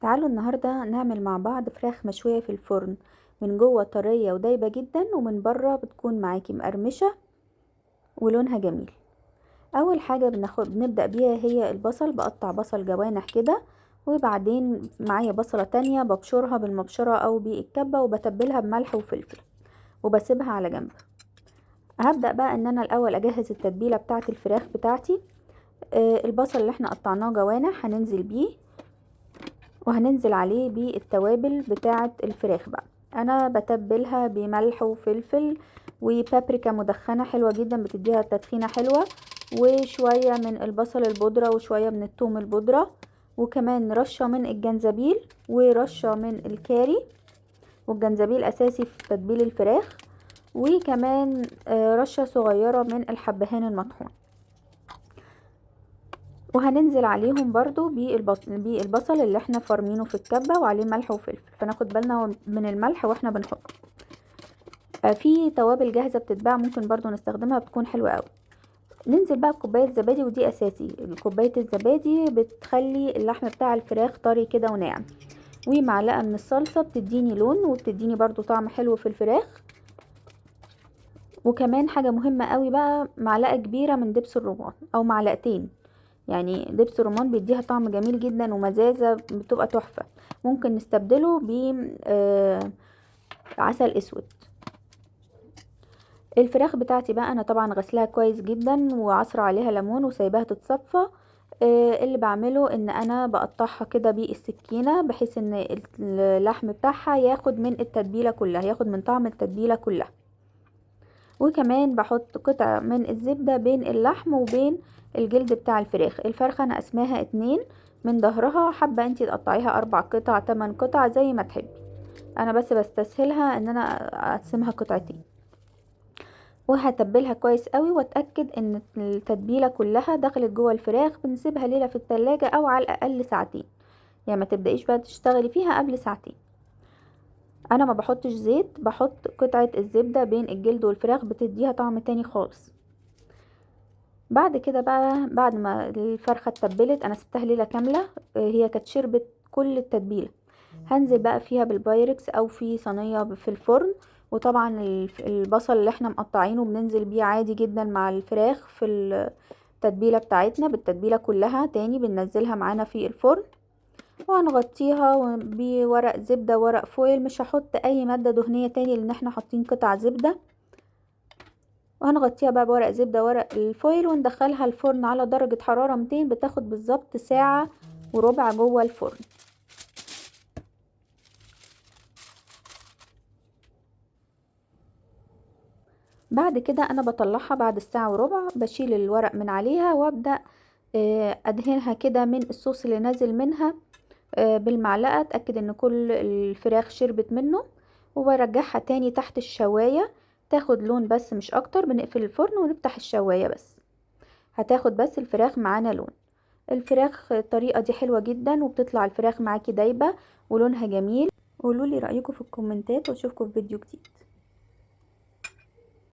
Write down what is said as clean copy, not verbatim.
تعالوا النهاردة نعمل مع بعض فراخ مشوية في الفرن، من جوه طرية ودايبة جدا، ومن بره بتكون معاكي مقرمشة ولونها جميل. اول حاجة بنبدأ بيها هي البصل. بقطع بصل جوانح كده، وبعدين معايا بصلة تانية ببشرها بالمبشرة او بالكبة، وبتبلها بملح وفلفل وبسيبها على جنب. هبدأ بقى ان انا الاول اجهز التتبيلة بتاعت الفراخ بتاعتي. البصل اللي احنا قطعناه جوانح هننزل بيه، وهننزل عليه بالتوابل بتاعة الفراخ. بقى انا بتبلها بملح وفلفل وبابريكا مدخنة حلوة جدا، بتديها تدخينة حلوة، وشوية من البصل البودرة وشوية من الثوم البودرة، وكمان رشة من الجنزبيل ورشة من الكاري، والجنزبيل اساسي في تتبيل الفراخ، وكمان رشة صغيرة من الحبهان المطحون. وهننزل عليهم برضو بالبصل اللي احنا فرمينه في الكبة وعليه ملح وفلفل، فناخد بالنا من الملح واحنا بنحطه. في توابل جاهزة بتتباع ممكن برضو نستخدمها، بتكون حلوة قوي. ننزل بقى بكوباية زبادي، ودي اساسي. كوباية الزبادي بتخلي اللحم بتاع الفراخ طري كده وناعم، ومعلقة من الصلصة بتديني لون وبتديني برضو طعم حلو في الفراخ. وكمان حاجة مهمة قوي بقى، معلقة كبيرة من دبس الرمان او معلقتين. يعني دبس الرمان بيديها طعم جميل جدا ومزازة بتبقى تحفة. ممكن نستبدله بعسل اسود. الفراخ بتاعتي بقى انا طبعا غسلها كويس جدا وعصر عليها ليمون وسايباها تتصفى. اللي بعمله ان انا بقطعها كده بالسكينة، بحيث ان اللحم بتاعها ياخد من التتبيلة كلها، ياخد من طعم التتبيلة كلها. وكمان بحط قطع من الزبدة بين اللحم وبين الجلد بتاع الفراخ. الفرخة انا قسماها 2 من ظهرها، حابة انتي تقطعيها 4 قطع 8 قطع زي ما تحبي. انا بس بستسهلها ان انا اقسمها قطعتين. وهتبلها كويس قوي واتأكد ان التتبيلة كلها دخلت جوه الفراخ. بنسيبها ليلة في التلاجة او على الاقل ساعتين، يعني ما تبدأيش بقى تشتغلي فيها قبل ساعتين. انا ما بحطش زيت، بحط قطعة الزبدة بين الجلد والفراخ، بتديها طعم تاني خالص. بعد كده بقى، بعد ما الفرخة اتبلت انا سبتها ليلة كاملة، هي كانت شربت كل التتبيلة. هنزل بقى فيها بالبايركس او في صينية في الفرن. وطبعا البصل اللي احنا مقطعينه بننزل بيه عادي جدا مع الفراخ في التتبيلة بتاعتنا، بالتتبيلة كلها تاني بننزلها معانا في الفرن. وهنغطيها بورق زبدة، ورق فويل، مش هحط اي مادة دهنية تاني لان احنا حاطين قطع زبدة. وهنغطيها بقى بورق زبدة، ورق الفويل، وندخلها الفرن على درجة حرارة 200. بتاخد بالظبط ساعة وربع جوه الفرن. بعد كده انا بطلعها بعد الساعة وربع، بشيل الورق من عليها وابدأ ادهنها كده من الصوص اللي نازل منها بالمعلقة. اتأكد ان كل الفراخ شربت منه، وبرجعها تاني تحت الشواية تاخد لون بس مش اكتر. بنقفل الفرن ونفتح الشواية بس، هتاخد بس الفراخ معانا لون. الفراخ الطريقة دي حلوة جدا، وبتطلع الفراخ معاكي دايبة ولونها جميل. قولولي رأيكم في الكومنتات، واشوفكم في فيديو جديد.